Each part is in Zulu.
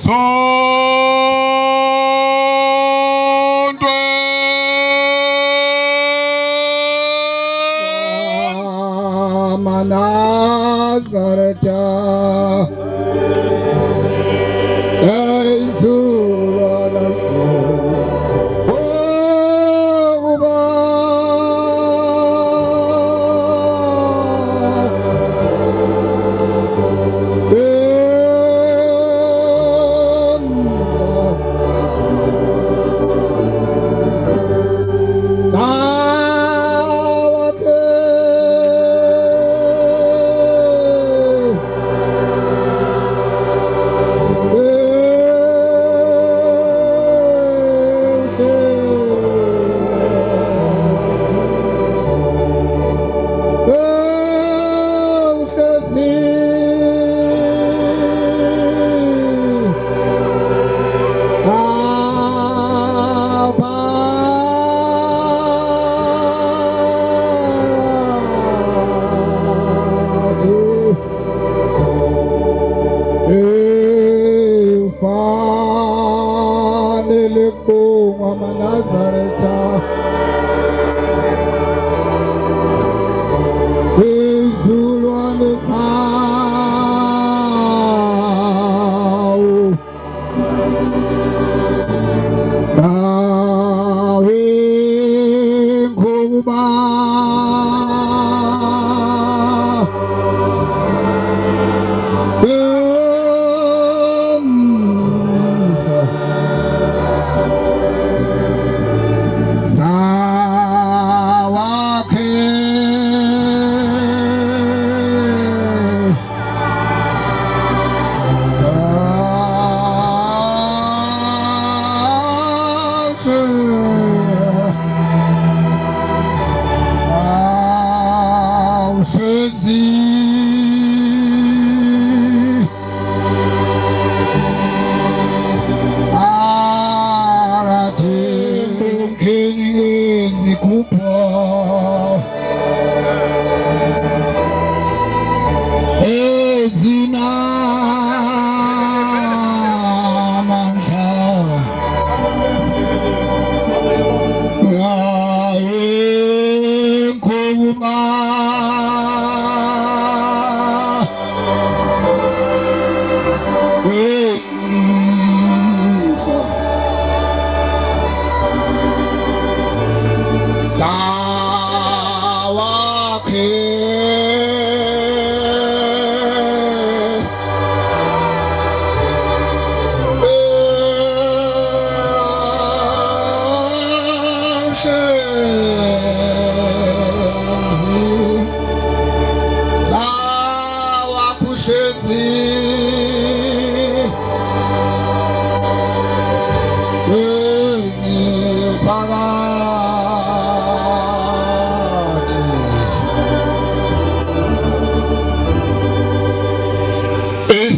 Sondwe Manazareta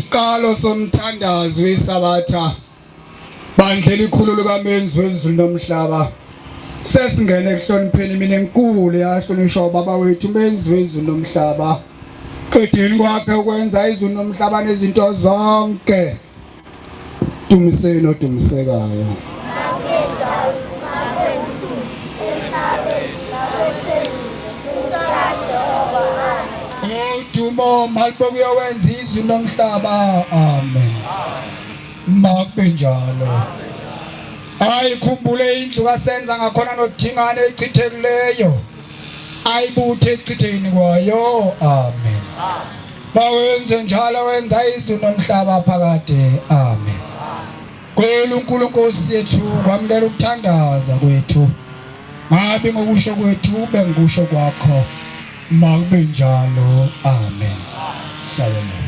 isiqalo somthandazo wesabatha bandla elikhulu likamenzi wezulu nomhlaba sesingene ekuhlonipheni mina enkulu yahlonishwa baba wethu menzi wezulu nomhlaba qedini kwakhe ukwenza izulu nomhlaba nezinto zonke dumiseni odumisekayo Dumo malibonke uyawenza izulu nomhlaba amen makube njalo ayikhumbule indlu kasenza ngakhona nodingane echithekuleyo ayibuthe echitheni kwayo amen bawenze njalo wenza izulu nomhlaba phakade amen Kwela uNkulunkulu Nkosi yethu kwamukela ukuthandaza kwethu ngabe ngokusho kwethu ube ngokusho kwakho makube njalo amen shalom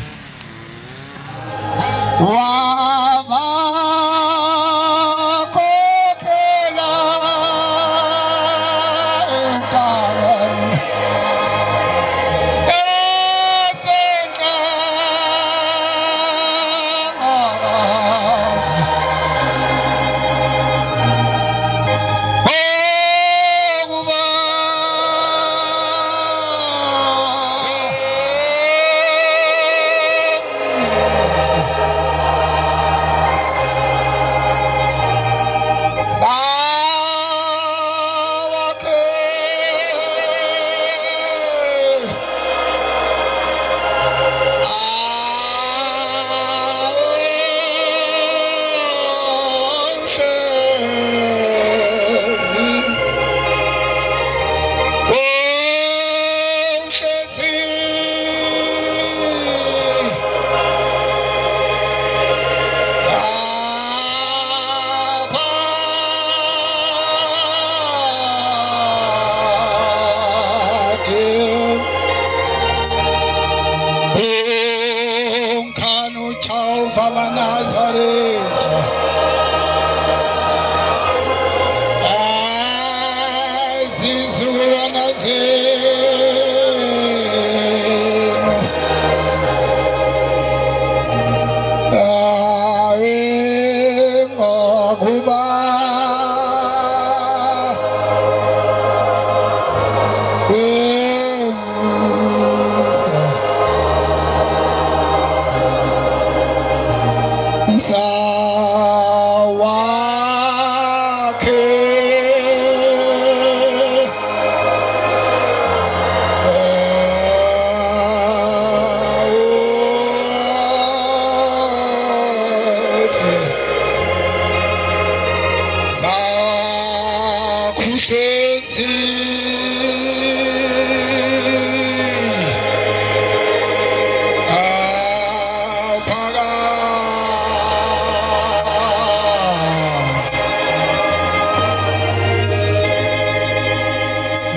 Fama Nazareth. Zizukulwana zenu ngokuba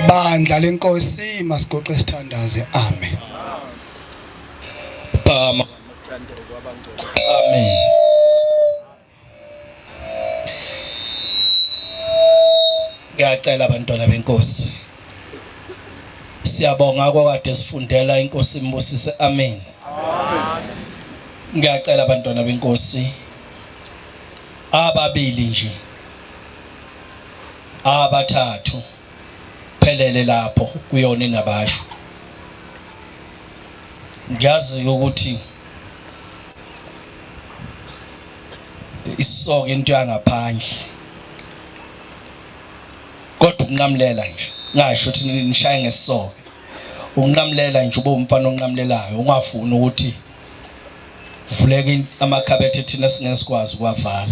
bandla lenkosi masigoqe sithandaze. Amen. Amen. Ngiyacela abantwana benkosi. Siyabonga kwakade sifundela inkosi imbusise. Amen. Ngiyacela abantwana benkosi ababili nje abathathu phelele lapho kuyona nabasho. Ngiyazi ukuthi isoko into yangaphandle kodwa ukunqamlela nje ngasho ukuthi nishaye ngesoko ukunqamlela nje ube umfana onqamlelayo ungafuni ukuthi vuleke amakhabethe thina singesikwazi ukwavala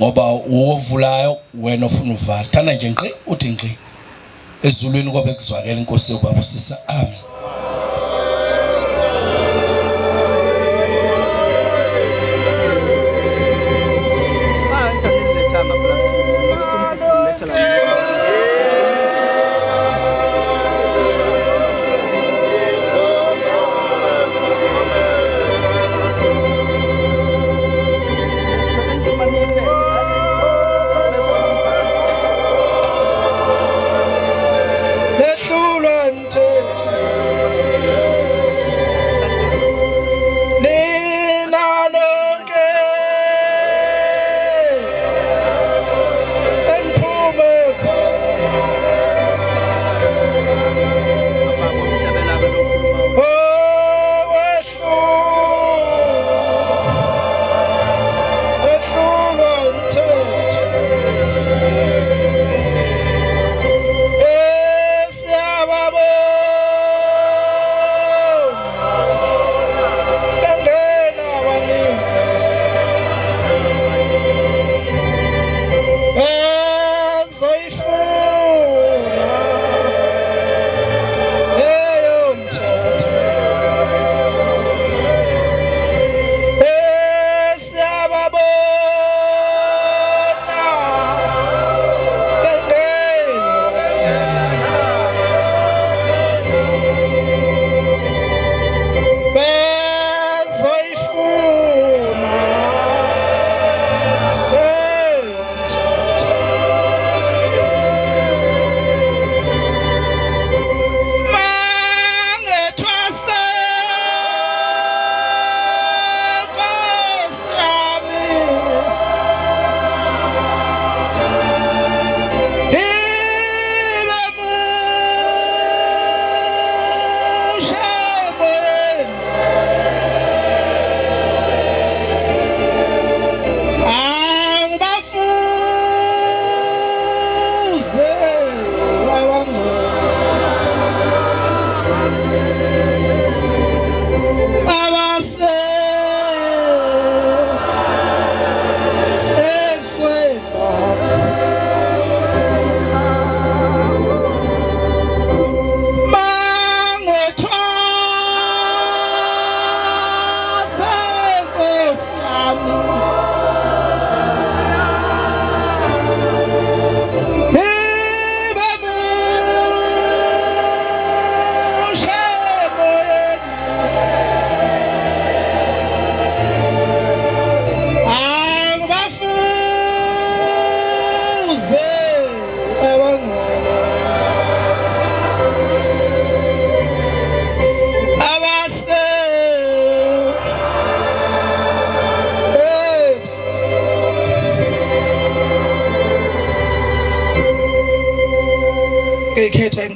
ngoba uvulayo wena ofuna uvala thana nje ngqi uthi ngqi ezulwini kwabe kuzwakela inkosi yobabusisa. Amen. Lehlulwa mthetho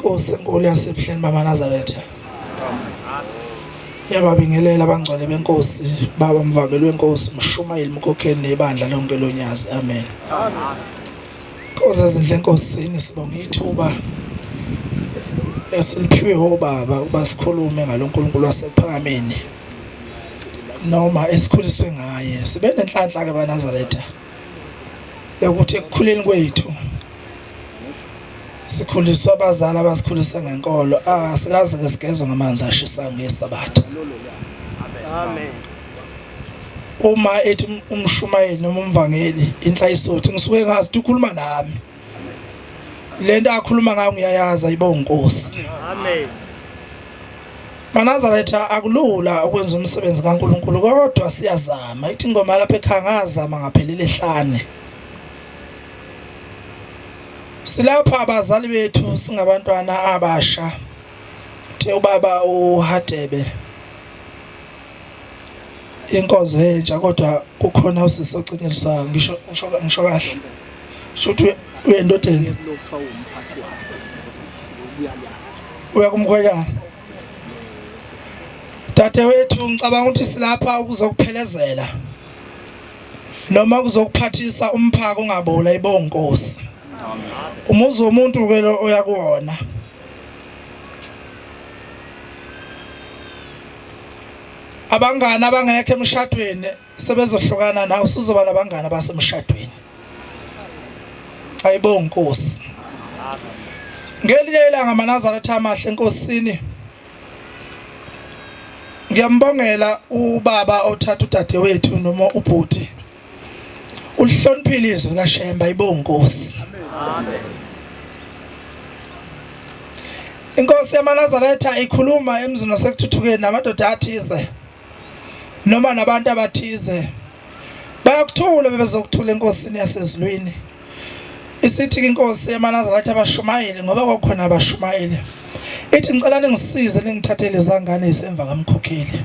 inkosi enkulu yasebuhleni bamaNazaretha. Yababingelela abangcwele benkosi, baba mvangeli wenkosi, Mshumayeli Mkhokheli nebandla lonke lonyazi. Amen. Nkosi ezindle enkosini, sibonga ithuba esiliphiwe obaba uba sikhulume ngaloNkulunkulu wasephakameni noma esikhuliswe ngaye. Sibe nenhlanhla ke baNazaretha yokuthi ekukhuleni kwethu sikhuliswa abazali abasikhulisa ngenkolo, asikaze ke sigezwe ngamanzi ashisayo ngesabatha. Amen. Uma ethi uMshumayeli noma umvangeli inhlayisothi ngisuke ngazi ukhuluma nami. Lento akhuluma ngayo ngiyayazi ayibonga inkosi. Amen. baNazaretha akulula ukwenza umsebenzi kaNkuluNkulu kodwa siyazama. Ithi ingoma lapha ekhaya ngazama ngaphelele ehlane. Silapha abazali bethu singabantwana abasha. Uthe ubaba uHadebe inkozo entsha kodwa kukhona usisi ocinyeliswa ngisho kahle. Shothi uyendodeni uyakumkhwekana. Dadewethu ngicabanga ukuthi silapha ukuzokuphelezela noma kuzokuphathisa umphako ungabola ibonga inkosi. Umuzi womuntu ke lo oyakuwona. Abangani abangekho emshadweni sebezohlukana nawe usuzoba nabangani basemshadweni. Ayibonga inkosi. Ngelinye ilanga amaNazaretha amahle enkosini. Ngiyambongela ubaba othatha udadewethu noma ubhuti. Ulihloniphile izwi likaShemba ayibonga inkosi. Amen. Inkosi yamaNazaretha ikhuluma emzini wasekuthuthukeni namadoda athize noma nabantu abathize bayakuthula bebezokuthula enkosini yasezulwini. Isithi inkosi yamaNazaretha abashumayeli ngoba kwakhona abashumayeli. Ithi ngicela ningisize ningithathele izangane isemva kaMkhokheli.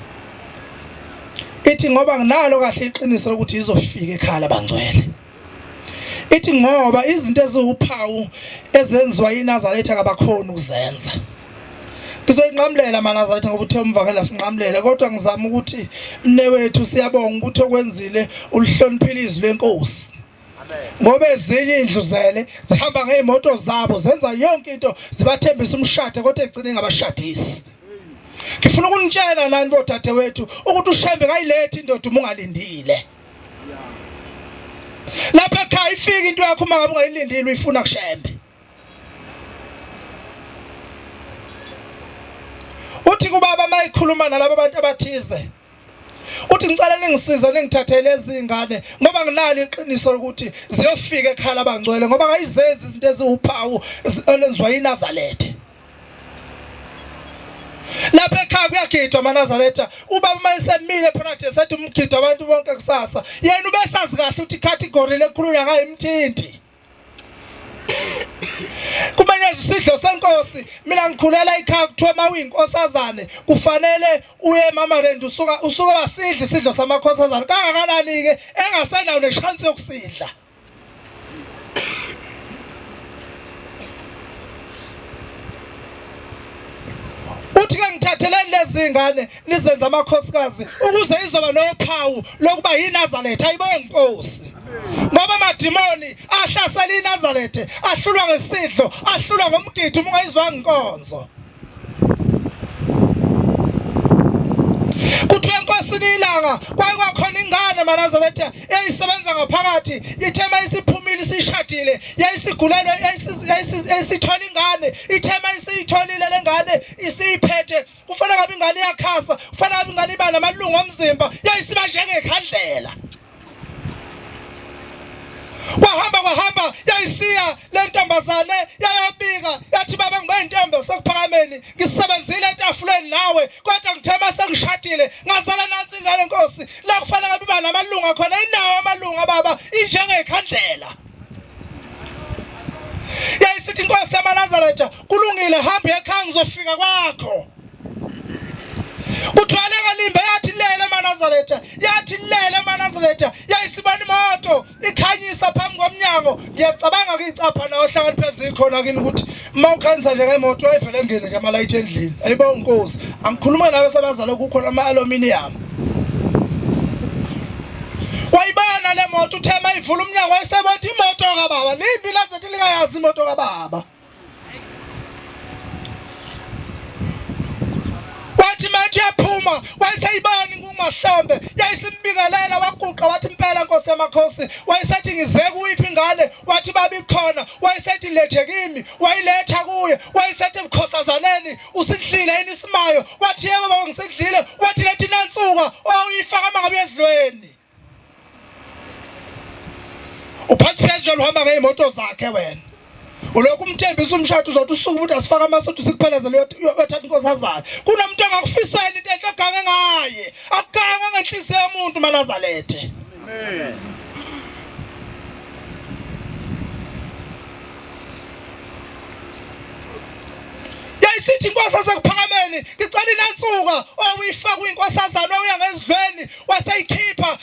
Ithi ngoba nginalo kahle iqiniso lokuthi izofika ekhaya labangcwele. Ithi ngoba izinto eziwuphawu ezenziwa yiNazaretha kabakhona ukuzenza. Ngizoyinqamlela amaNazaretha ngoba uthe umvangela sinqamlele kodwa ngizama ukuthi mnewethu siyabonga ukuthi okwenzile ulihloniphile izwi lenkosi. Ngoba ezinye indluzele zihamba ngeimoto zabo zenza yonke into zibathembisa umshado kodwa egcine ngabashadisi. Ngifuna ukunitshela nani bodadewethu ukuthi uShembe kayilethi indoda uma ungalindile. Lapha ekhaya ifika into yakho uma ngabe ungayilindile uyifuna kuShembe. Uthi kubaba mayikhuluma nalabo abantu abathize. Uthi ngicela ningisize ningithathele izingane ngoba nginalo iqiniso lokuthi ziyofika ekhaya labangcwele ngoba ngayizenzi izinto eziwuphawu elenziwa yiNazaretha. Lapha ekhaya kuyagidwa amaNazaretha ubaba mayisemile paradise ethi umgidwa abantu bonke kusasa yena ubesazi kahle ukuthi category lekhulunywa ngayo imthinti. Kumenyeza isidlo senkosi mina ngikhulela ekhaya kuthiwa mawuyinkosazane kufanele uye eMamarend usuka wasidla isidlo samakhosazane kangakanani ke engasenayo nechance yokusidla. Uthi ke ngithatheleni lezi ngane nizenza amakhosikazi ukuze izoba nophawu lokuba yiNazaretha ayibonga inkosi. Ngoba amadimoni ahlasela iNazaretha ahlulwa ngesidlo ahlulwa ngomgido uma ungayizwanga inkonzo. Kuthiwa enkosini ilanga kwakhona ingane amaNazaretha eyayisebenza ngaphakathi ithema isiphumile isishadile yayisigulelwe yayisithola ingane ithema isiyitholile lengane isiyiphethe kufanele ngabe ingane iyakhasa kufanele ngabe ingane iba namalungu omzimba yayisiba njengekhandlela. Kwahamba yayisiya le ntombazane yayobika yathi baba ngibe intombi sekuphakameni ngisebenzile etafuleni nawe kodwa ngithema sengishadile ngazala nansi ingane inkosi la kufanele ngabe iba namalungu khona inawo amalungu baba injengekhandlela. Yayisithi inkosi yamaNazaretha kulungile hamba ekhaya ngizofika kwakho. Uthwala ngalimbe yathi lele amaNazaretha yayisibona imoto ikhanyisa phambi komnyango ngiyacabanga ngicapha la ohlakaniphe zikhona kini ukuthi mawukhanisa nje ngemoto ayivele ngene nje amalayithi endlini ayibonga inkosi angikhuluma nawe sabazalo kukhona ama-aluminium wayibona le moto uthema ivula umnyango wayesebona imoto kababa limbi lazethi lingayazi imoto kababa wathi manje yaphuma wayeseyibani ngumahlombe yayisimbingelela waguqa wathi impela Nkosi yamakhosi wayesethi ngizeke uyiphi ingane wathi babikhona wayesethi lethe kimi wayiletha kuye wayesethi ebukhosazaneni usidlile yini isimayo wathi yebo baba ngisidlile wathi lethi nansuka oyifaka mangabe ezilweni uphathi phezulu uhamba ngeimoto zakhe wena ulokhu umthembisa umshado uzothi usuku ukuthi asifaka amasonto sikuphelezele uyothatha inkosazana kunomuntu angakufisela into enhle ogange ngaye akugange ngenhliziyo yomuntu uManazalethe amen yayisithi inkosi yasekuphakameni ngicela inansuka oyifaka inkosazana oya ngezidlweni waseyikhipha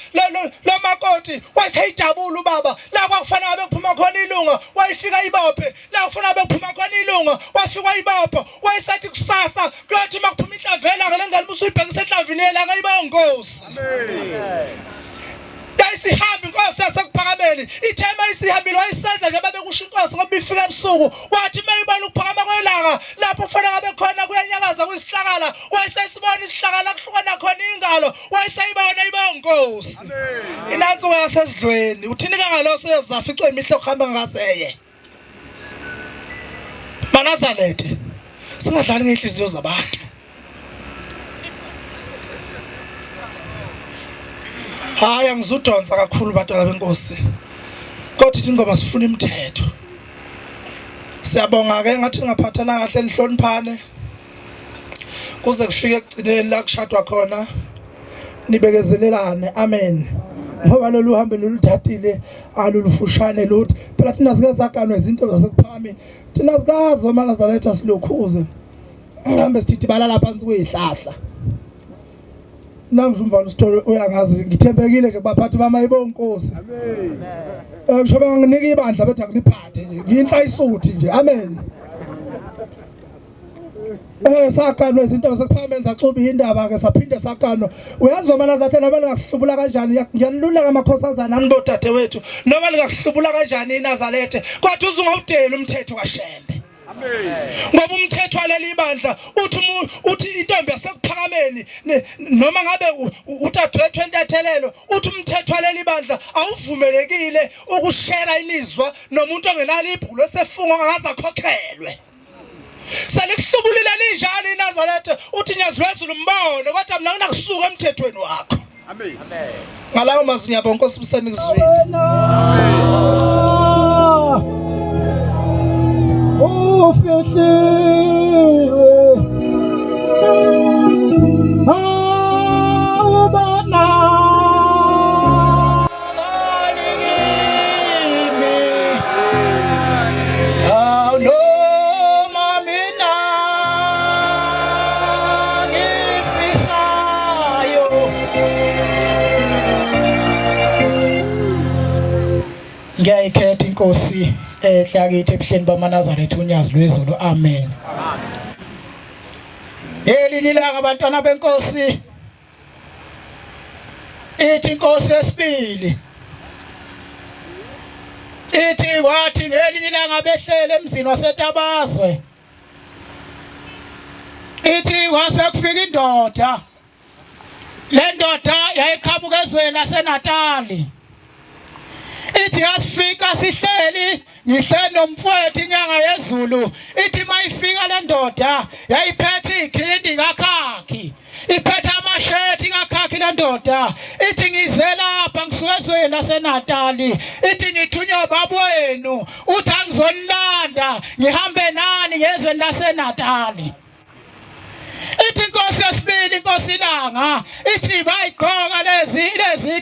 lo makoti waseyijabula ubaba la kwakufanele bekuphuma khona ilunga wayifika ibophe la kufanele bekuphuma khona ilunga wafika ibopha wayesathi kusasa kuyothi makuphuma inhlavela ngale ngane usuyibhekisa enhlavini yelanga iba inkosi amen yayisihamba inkosi yasekuphakameni ithema isihambile wayisenza nje babekusho inkosi ngoba ifika ebusuku wathi mayibona ukuphakama kwelanga lapho kufanele ngabe khona kuyanyakaza kwisihlakala wayesesibona isihlakala kuhlukana khona ingalo wayesayibona iba inkosi amen inansuku yasesidlweni uthini kangalo seyozaficwe imihlo okuhamba ngaseye Manazalethe singadlali ngehliziyo zabantu hayi angizudonsa kakhulu bantwana benkosi kodwa ithi ingoma sifuna imithetho siyabonga ke ngathi ngaphathana kahle nihloniphane kuze kufike ekugcineni la kushadwa khona nibekezelelane amen ngoba lolu hambe loluthathile alulufushane luthi phela thina sike saganwe izinto zasekuphakami thina sikazi oManazalethe silokhuze hambe sithi balala phansi kwezihlahla nangizumva usithole uyangazi ngithembekile nje kubaphathi bamayibonga inkosi amen ngisho banginika ibandla bethu akuliphathe nje ngiyinhla isuthi nje amen sakanwe izinto zasekuphakame zaxuba indaba ke saphinde sakanwa uyazi oManazalethe noma lingakuhlubula kanjani ngiyaniluleka amakhosazana nami bodade wethu noma lingakuhlubula kanjani iNazalethe kodwa uzungawudela umthetho kaShembe ngoba umthetho waleli bandla uthi intombi yasekuphakameni noma ngabe utadwethu entathelelo uthi umthetho waleli bandla awuvumelekile ukushare imizwa nomuntu ongenalo ibhulo esefunga angaze akhokhelwe selikuhlubulile linjalo iNazalethe uthi nyazwezulu mbone kodwa mina nginakusuka emthethweni wakho amen ngalawo mazinyo yabo Nkosi buseni kuzwini ufihliwe awubona alingimi awunoma mina ngifisayo ngiyayikhetha inkosi ehlakithi ebuhleni baManazarethe unyazi lwezulu amen elinye ilanga abantwana benkosi ithi inkosi yesibili ithi wathi ngelinye ilanga behlele emzini waseTabazwe ithi wase kufika indoda le ndoda yayiqhamuka ezweni laseNatali ithi yasifika sihleli ngihleli nomfowethu inyanga yezulu ithi mayifika le ndoda yayiphethe ikhindi kakhakhi iphethe amashethi kakhakhi le ndoda ithi ngize lapha ngisuka ezweni laseNatali ithi ngithunywa babwenu uthi angizonilanda ngihambe nani ngezweni laseNatali ithi inkosi yesibili inkosi ilanga ithi bayigqoka lezi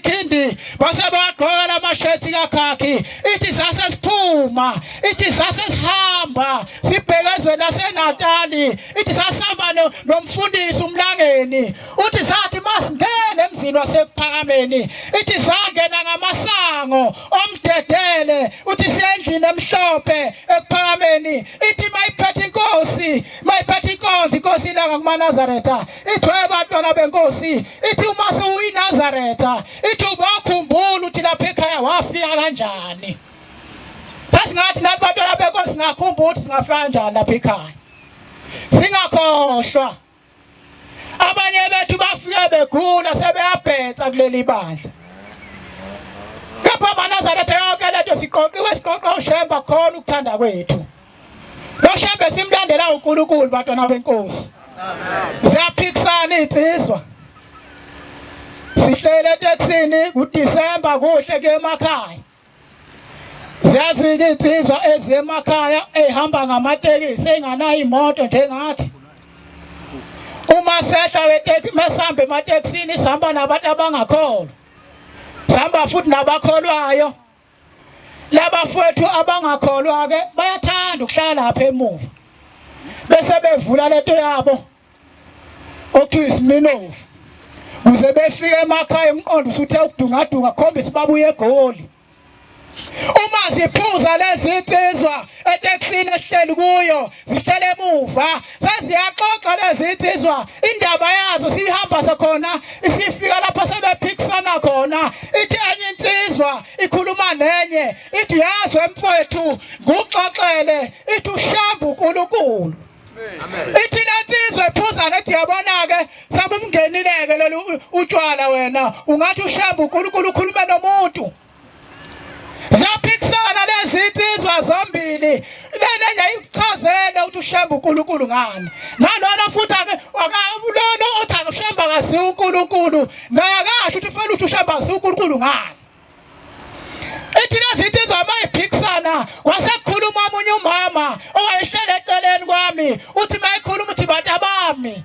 khindi base bagqoka lamashethi kakhakhi ithi sase siphuma ithi sase sihamba sibheke ezweni laseNatali emzini ithi sasihamba nomfundisi umlangeni uthi sathi masingene emzini wasephakameni ithi sangena ngamasango omdedele uthi siyendlini emhlophe ekuphakameni ithi mayiphethe inkosi mayiphethe inkosi la ngakumaNazaretha ithi webantwana benkosi ithi uma sewuyiNazaretha ithi ubakhumbula uthi lapha ekhaya wafika kanjani sasingathi nabantwana benkosi singakhumbula ukuthi singafika kanjani lapha ekhaya singakhohlwa abanye bethu bafike begula sebeyabhetha kuleli bandla kapha amaNazaretha yonke letho siqoqiwe ushemba khona ukuthanda kwethu lo shembe simlandela uNkulunkulu bantwana benkosi ziyaphikisana insizwa sihlele eTexini kuDisemba kuhle ke emakhaya ziyazike insizwa ezemakhaya ehamba ngamatekisi enganayo imoto njengathi uma sehla wetekisi mesamba ematekisini sihamba nabantu abangakholwa sihamba futhi nabakholwayo labafowethu abangakholwa ke bayathanda ukuhlala lapha emuva bese bevula lento yabo okuthiwa isiminofu kuze befike emakhaya emqondo usuthe ukudungadunga khombisa babuye eGoli uma ziphuza lezi insizwa eTexini esihleli kuyo zihlele emuva seziyaxoxa lezi insizwa indaba yazo sihamba sakhona isifika lapha sebephikisana khona ithi enye insizwa ikhuluma nenye ithi yazi mfowethu nguxoxele ithi ushamba uNkulunkulu ithi lensizwe ephuza nethi yabona ke sabe umngenileke lolu utshwala wena ungathi ushamba uNkulunkulu ukhuluma nomuntu zaphikisana lezi insizwa zombili lena yayichazela ukuthi ushamba uNkulunkulu ngani nalona futhi ake akulona othi akushamba kasi uNkulunkulu naye akasho ukuthi fanele ukuthi ushamba kasi uNkulunkulu ngani ithi lezi insizwa mayiphikisana wasekhuluma omunye umama owayehlele eceleni kwami uthi mayikhuluma uthi bantu abami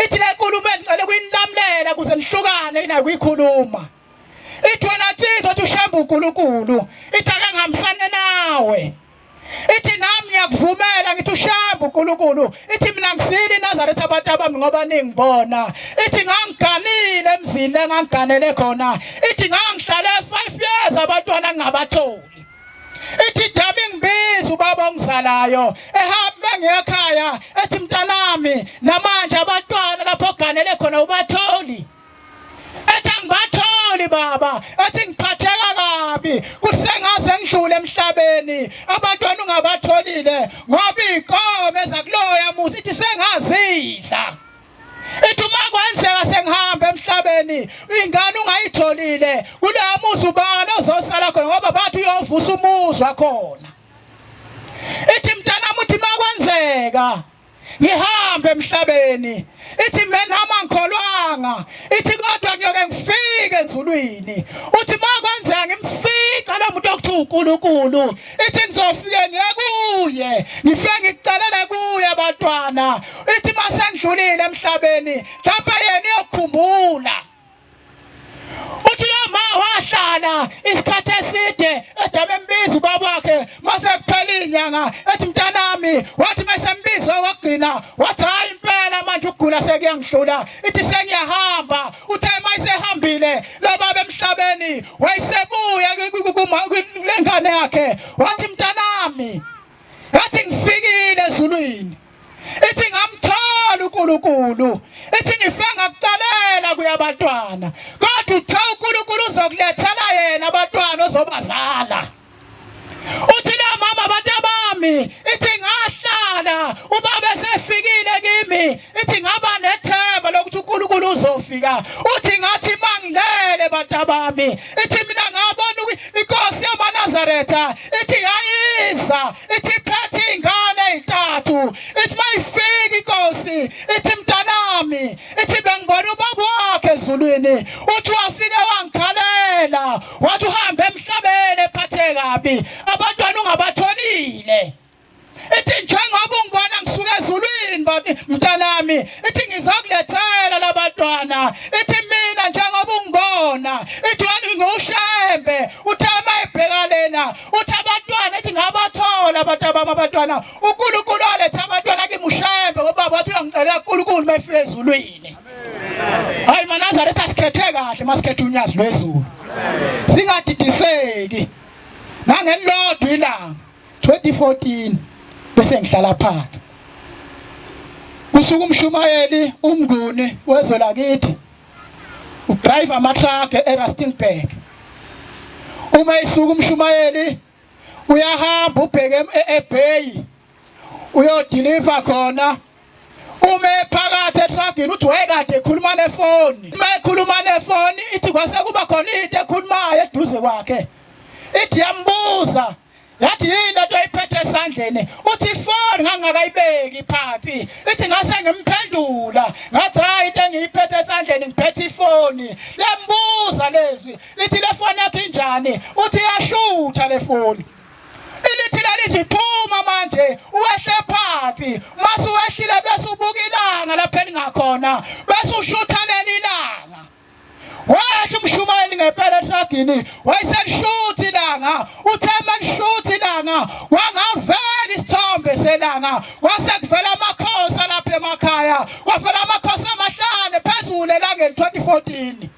ithi le nkulumo engicele kuyinamlela kuze nihlukane inayo kuyikhuluma ithi wena insizwa uthi ushamba uNkulunkulu ithi ake ngihambisane nawe ithi nami ngiyakuvumela ngithi ushamba uNkulunkulu ithi mina ngisile iNazaretha abantu abami ngoba ningibona ithi ngangiganile emzini engangiganele khona ithi ngangihlale 5 years abantwana ngingabatholi ithi dami ngibiza ubaba ongizalayo ehambe ngekhaya ethi mntanami namanje abantwana lapho oganele khona ubatholi ethi angibatholi baba ethi ngiphatheka kabi kusengaze ngishule emhlabeni abantwana ungabatholile ngoba inkomo ezakuloya muzi ithi sengazidla ithi uma kwenzeka sengihamba emhlabeni ingane ungayitholile kule muzi ubani ozosala khona ngoba bathi uyovusa umuzi wakhona ithi mntanami uthi makwenzeka ngihambe emhlabeni ithi mina mangikholwanga ithi kodwa ngiyoke ngifike ezulwini uthi makwenzeka ngimfica lo muntu okuthiwa uNkulunkulu ithi ngizofike ngiyekuye ngifike ngikucelele kuye abantwana ithi masengidlulile emhlabeni lapha yena uyokukhumbula uthi lo ma wahlala isikhathi eside edame embiza ubaba wakhe mase kuphela inyanga ethi mntanami wathi masembiza wagcina wathi hayi impela manje ukugula sekuyangihlula ithi sengiyahamba uthe mayisehambile lo baba emhlabeni wayesebuya kulengane yakhe wathi mntanami yathi ngifikile ezulwini ithi ngamthola uNkulunkulu ithi ngifike ngakucalela kuyabantwana kodwa uthe uNkulunkulu uzokulethela yena abantwana ozobazala uthi la mama abantu abami ithi ngahlala ubaba esefikile kimi ithi ngaba nethemba lokuthi uNkulunkulu uzofika uthi ngathi mangilele bantu abami ithi mina ngabona inkosi yamaNazaretha ithi yayiza ithi phethe ingane ezintathu ithi mayifika inkosi ithi mntanami ithi bengibona ubaba wakhe ezulwini uthi wafika wangikhalela wathi uhambe emhlabeni ephathe kabi abantwana ungabatholile ithi njengoba ungibona ngisuka ezulwini mntanami ithi ngizokulethela labantwana ithi mina njengoba ungibona ithi wani ngushembe uthama ebheka lena uthi abantwana ithi ngabathola abantu abantwana uNkulunkulu aletha abantwana kimi ushembe efika ezulwini. Hayi maNazaretha asikhethe kahle masikhethe unyazi lwezulu. Singadidiseki. Nangelodwa ilanga 2014 bese ngihlala phansi. Kusuka umshumayeli umnguni wezwe lakithi. Udrive ama-truck eRustenburg. Uma isuka umshumayeli uyahamba ubheke eBay uyodeliver khona. Uma ephakathi etrugini uthi wayekade ekhuluma nefoni. Uma ekhuluma nefoni ithi kwase kuba khona into ekhulumayo eduze kwakhe. Ithi yambuza yathi yini lento ayiphethe esandleni. Uthi ifoni ngangakayibeki phansi. Ithi ngase ngimphendula ngathi hayi into engiyiphethe esandleni ngiphethe ifoni. Lembuza lezwi lithi le foni yakhe injani. Uthi yashutha le foni. Ilithi laliziphuma manje uwehle phansi mase uwehlile bese ubuka ilanga lapha elingakhona bese ushutha leli ilanga. Washo umshumayeli ngempela etragini wayeselishuthi ilanga uthe manishuthi ilanga wangavela isithombe selanga wasekuvela amakhosi lapha emakhaya wavela amakhosi amahlane phezulu elangeni 2014.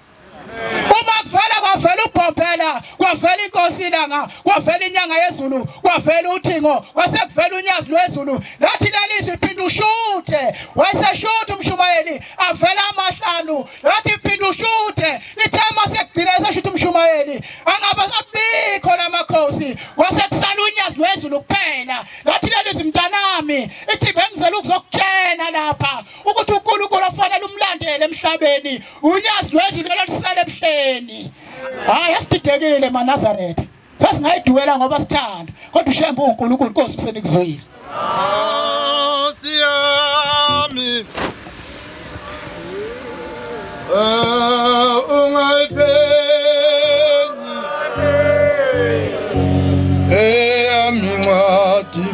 Uma kuvela kwavela uBhompela kwavela inkosi ilanga kwavela inyanga yezulu kwavela uthingo wasekuvela unyazi lwezulu lathi lelizwe iphinda ushuthe wayeseshutha umshumayeli avela amahlanu lathi iphinda ushuthe ithema sekugcina eseshutha umshumayeli angabe abikho lamakhosi wasekusala unyazi lwezulu kuphela lathi lelizwe mntanami ithi bengizela ukuzokutshena lapha ukuthi uNkulunkulu afanele umlandele emhlabeni unyazi lwezulu lolusale ebuhleni. Hayi asididekile maNazaretha. Sasingayiduwela ngoba sithanda. Kodwa ushembe uNkulunkulu Nkosi usenikuzwile. Siyami. Ungayipheni. Eyami ncwadi.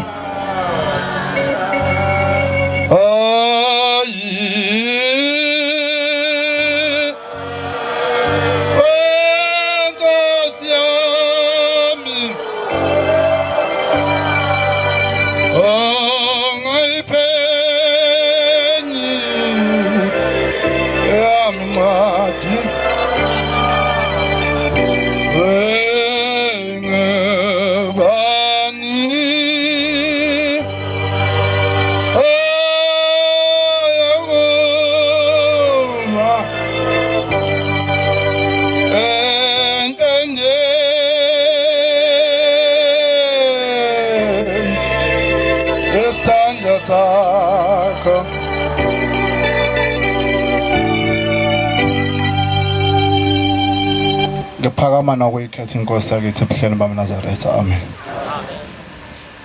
Sakho ngiphakama nokuyikhetha inkosi yakithi ebuhleni bamaNazaretha. Amen.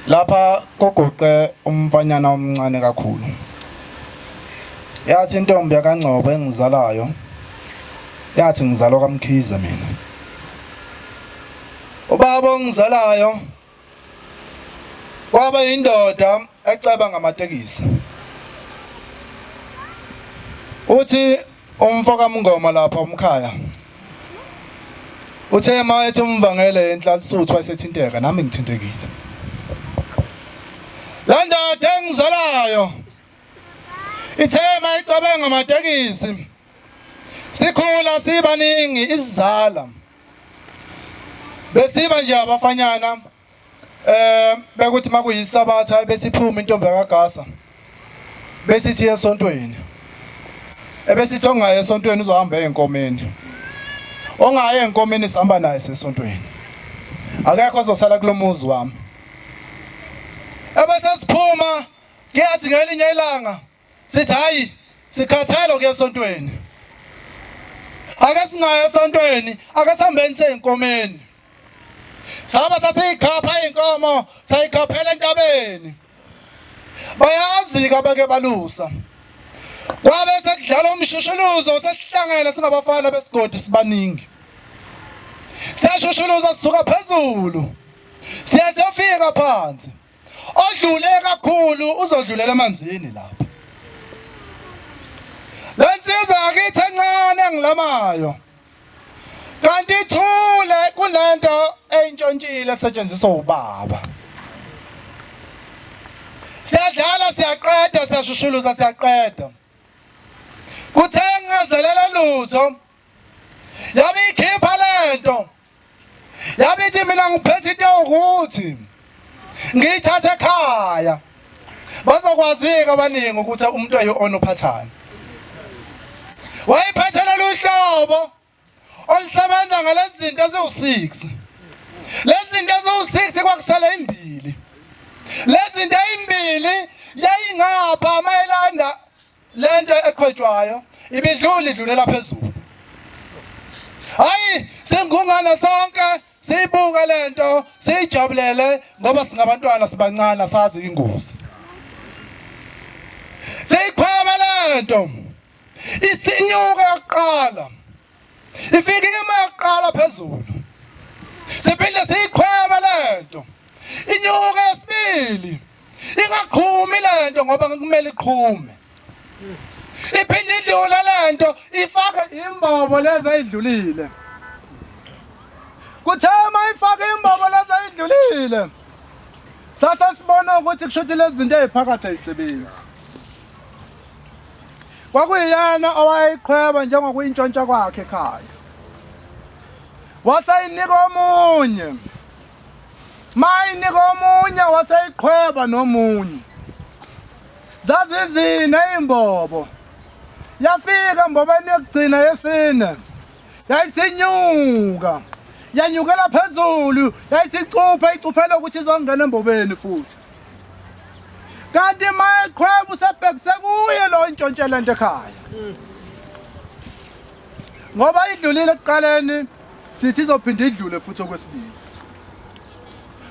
Lapha kogoqe umfanyana omncane kakhulu. Yathi intombi yakaNgcobo engizalayo yathi ngizalwa kaMkhize mina. Ubaba ongizalayo kwaba indoda eceba ngamatekisi. Uthi umfo kaMngoma lapha umkhaya uthe mayethi umvangele enhlanhlathu wayesethinteka nami ngithintekile. La ndoda engizalayo ithema icebe ngamatekisi sikhula sibaningi isizala besiba nje abafanyana bekuthi makuyisabatha besiphuma intombi kaGasa besithi esontweni ebesithi ongaye esontweni uzohamba enkomeni ongaye enkomeni sihamba naye sesontweni akekho ozosala kulomuzi wami ebese siphuma kuyathi ngelinye ilanga sithi hayi sikhathele kuya esontweni ake singaye esontweni ake sihambeni seenkomeni saba sasiyikhapha inkomo sayikhaphela entabeni bayazi kabake balusa kwabe sekudlala umshushuluzo sesihlangene singabafana besigodi sibaningi siyashushuluza sisuka phezulu siyafika phansi odlule kakhulu uzodlulela emanzini lapha lensiza akithi encane engilamayo kanti ithule kunento entshontshile esetshenziswa ubaba siyadlala siyaqeda siyashushuluza siyaqeda kuthe ngazelela lutho yabe ikhipha lento yabe ithi mina ngiphethe into ukuthi ngiyithathe ekhaya bazokwazika abaningi ukuthi umuntu ayi-on uphathana wayiphethe loluhlobo olusebenza ngalezi zinto eziwu-6 lezi zinto eziwu-6 kwakusele imbili lezi zinto ezimbili yayingapha mayelanda lento eqhwetshwayo ibidlula idlulela phezulu hayi singungana sonke siyibuka lento siyijabulele ngoba singabantwana sibancane sazi ingozi siyikhweba lento isinyuka yokuqala ifike ima yokuqala phezulu siphinde siyikhweba lento inyuka yesibili ingaqhumi lento ngoba kumele iqhume iphinde idlula lento ifake imbobo lezi ayidlulile kuthe mayifake imbobo lezi ayidlulile sasa sibona ukuthi kushuthi lezi zinto eziphakathi ayisebenzi kwakuyena owayiqhweba njengokuyintshontsha kwakhe ekhaya wasayinika omunye mayinika omunye wasayiqhweba nomunye zazizina imbobo yafika embobeni yokugcina yesine yayisinyuka yanyukela phezulu yayisicupha icuphela ukuthi izongena embobeni futhi kanti mayiqhweba usebhekise kuye lo intshontshe lento ekhaya ngoba idlulile ekuqaleni sithi izophinda idlule futhi okwesibili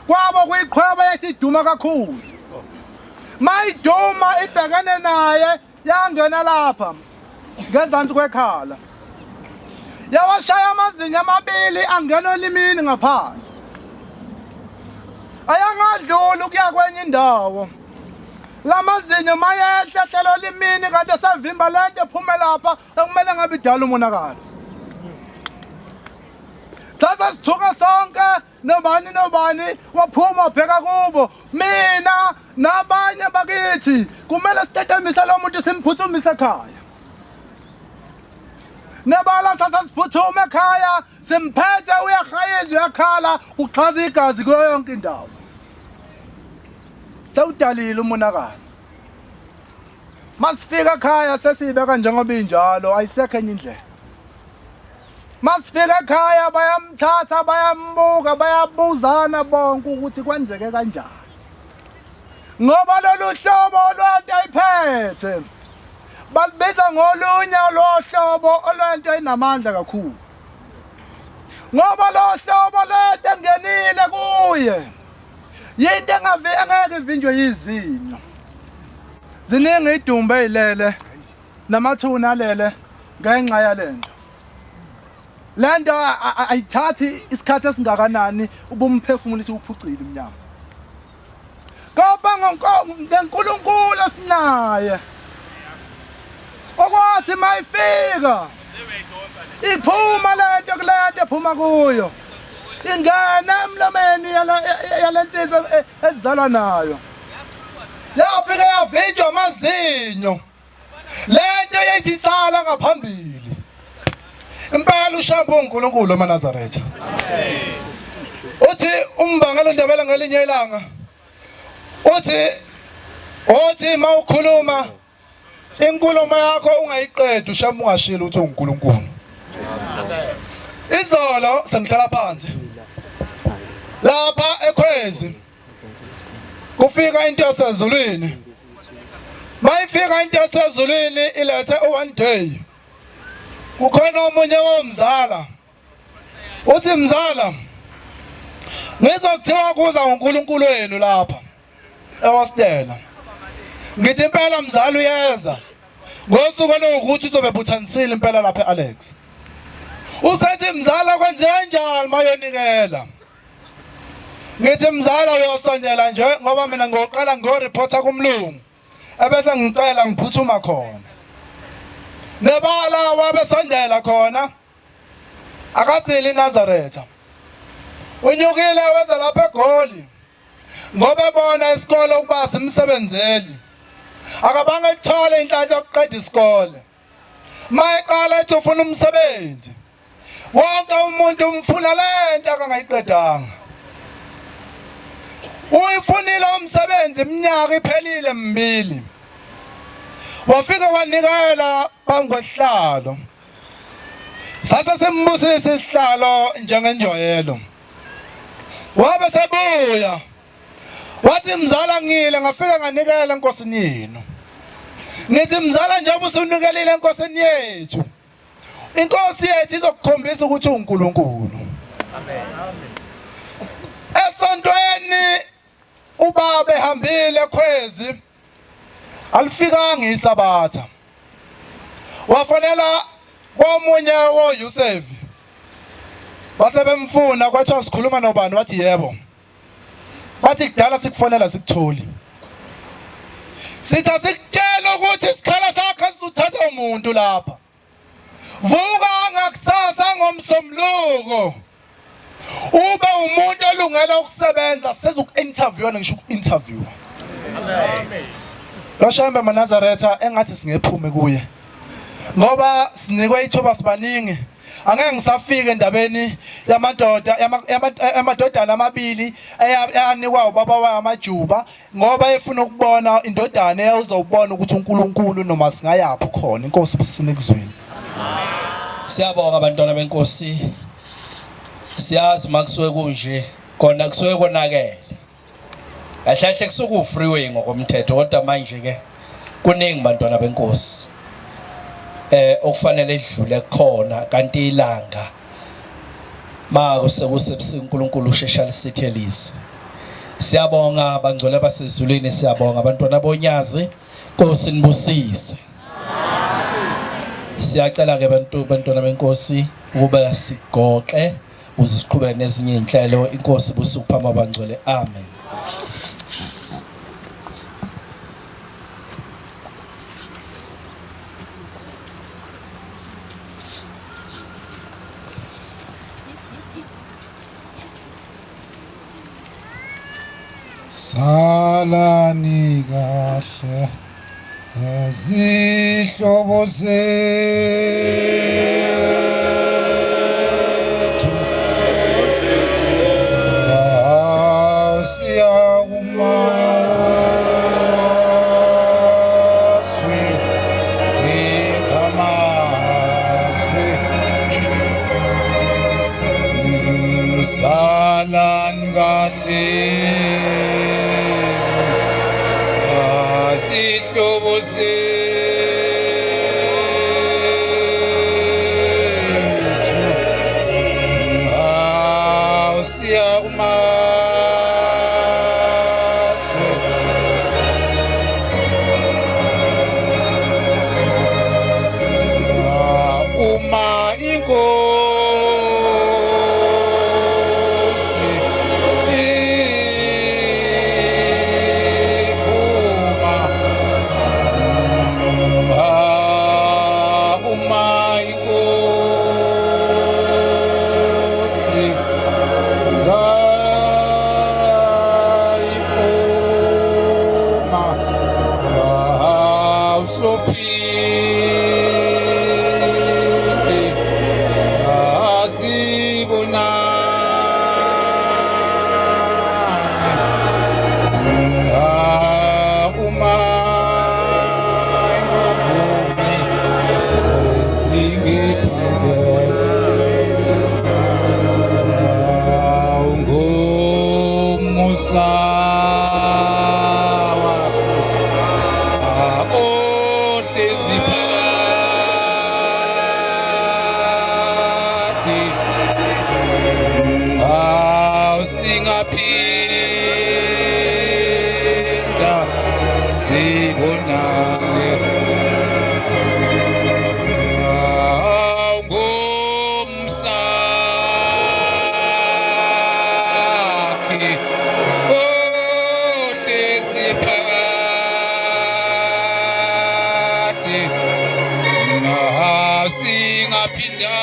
kwabo kuyiqhweba yayisiduma kakhulu mayiduma ibhekene naye yangena lapha ngezansi kwekhala yawashaya amazinyo amabili angena olimini ngaphansi ayangadluli ukuya kwenye indawo lamazinyo mayehla hlela olimini kanti esavimba lento ephume lapha ekumele ngabe idala umonakalo sasa sithuka sonke nobani waphuma bheka kubo mina nabanye bakithi kumele sitatamise lo muntu simphuthumise ekhaya nebala sasa siphuthume ekhaya simphethe uyahayeza uyakhala uxhaza igazi kuyo yonke indawo sewudalile umonakalo masifika ekhaya sesibeka njengoba injalo ayisekho enye indlela masifika ekhaya bayamthatha bayambuka bayabuzana bonke ukuthi kwenzeke kanjani ngoba lolu hlobo olwanto ayiphethe balibiza ngolunye lohlobo olwanto ayinamandla kakhulu ngoba lo hlobo lento engenile kuye yinto engeke ivinjwe yizinyo ziningi idumbe ezilele namathuna alele ngenxa yalento lento ayithathi isikhathi esingakanani ubumphefumulisi uphucile umnyama ngoba ngenkulunkulu esinaye okwathi mayifika iphuma lento kulento ephuma kuyo ingena emlomeni yalensizwa ezizalwa nayo yafika yavinjwa amazinyo lento yayisisala ngaphambili impela ushambo uNkulunkulu eMaNazaretha uthi umbangalo ndabela ngelinye ilanga uthi mawukhuluma inkulumo yakho ungayiqedi ushamba ungashilo uthi uNkulunkulu izolo sengihlala phansi lapha ekhwezi kufika into yasezulwini mayifika into yasezulwini ilethe one day kukhona omunye womzala uthi mzala ngizokuthiwa kuza uNkulunkulu wenu lapha eWastela ngithi impela mzala uyeza ngosuku lokuthi uzobe buthanisile impela lapha eAlex usethi mzala kwenze kanjani mayonikela ngithi mzala uyosondela nje ngoba mina ngoqala ngoreporta kumlungu ebese ngicela ngiphuthuma khona nebala wabesondela khona akasili Nazaretha unyukile weza lapha eGoli ngoba bona isikole ukuba simsebenzeli akabanga ithole inhlanhla yokuqeda isikole mayiqala ethi ufuna umsebenzi wonke umuntu umfuna lento akangayiqedanga uyifunile umsebenzi iminyaka iphelile mbili wafika wanikela bangosihlalo sasa sembusisa isihlalo njengenjwayelo wabe sebuya wathi mzala ngile ngafika nganikela enkosini yenu nithi mzala njengoba usunikelile enkosini yethu inkosi yethu izokukhombisa ukuthi uNkulunkulu amen esontweni ubaba ehambile Khwezi alifikanga isabatha wafonela komunye woYosef basebemfuna kwathiwa sikhuluma nobani wathi yebo bathi kudala sikufonela sikutholi sitha sikutshela ukuthi isikhala sakho sizuthatha umuntu lapha vuka ngakusasa ngomsomluko ube umuntu olungele ukusebenza sezuku-interview ngisho uku-interview amen lo Shembe Nazaretha engathi singephume kuye ngoba sinikwe ithuba sibaningi angeke ngisafike endabeni yamadodana amabili ayanikwa ubaba wamajuba ngoba efuna ukubona indodana eyazobona ukuthi uNkulunkulu noma singayaphi khona inkosi busisine kuzweni. Siyabonga abantwana benkosi siyazi makusuke kunje kona kusuke konakele kahle kusuke ufreeway ngokomthetho kodwa manje ke kuningi bantwana benkosi okufanele idlule khona kanti ilanga makusebusebusika uNkulunkulu ushesha lisithelise. Siyabonga abangcwele abasezulwini siyabonga abantwana bonyazi Nkosi nibusise. Siyacela ke bantwana benkosi ukuba sigoqe uziqhubeke nezinye inhlelo inkosi busukuphama abangcwele amen. Salani kahle ezihlobo zethu siyakumaswe ikamaswe salani kahle sihlobo zethu siyakumaswe uma inkosi singaphinda sibonane ngomsakhi ohlezi phakade singaphinda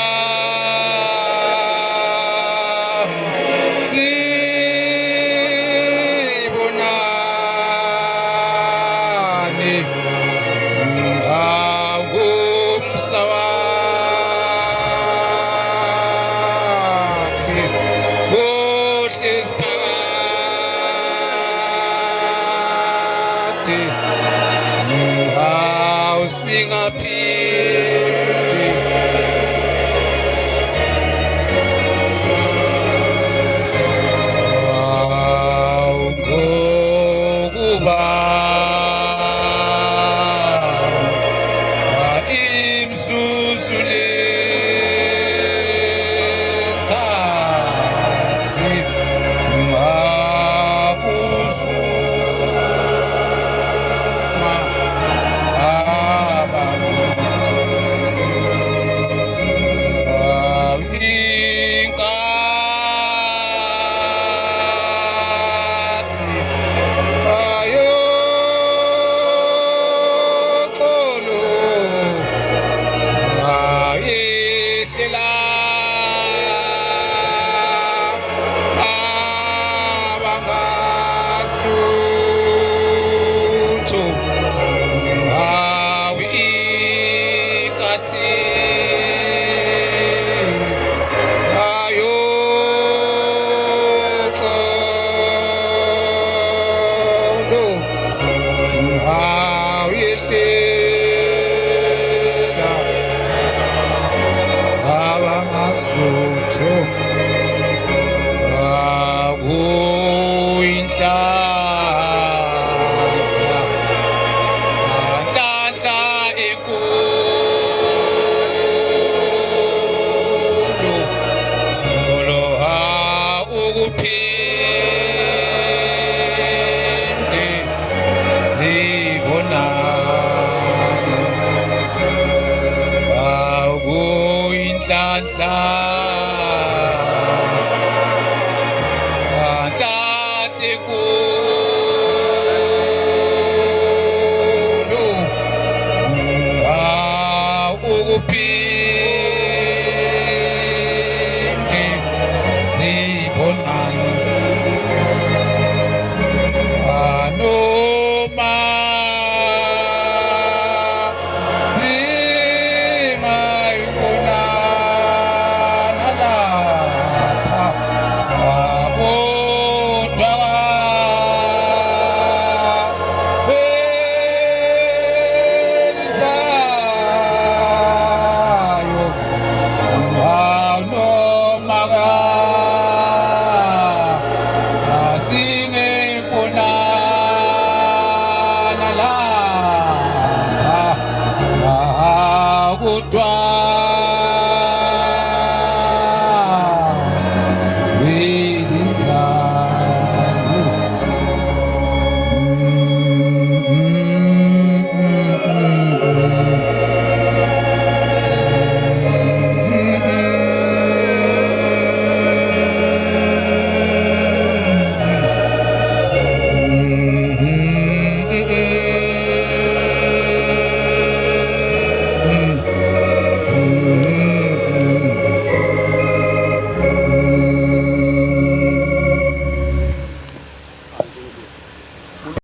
We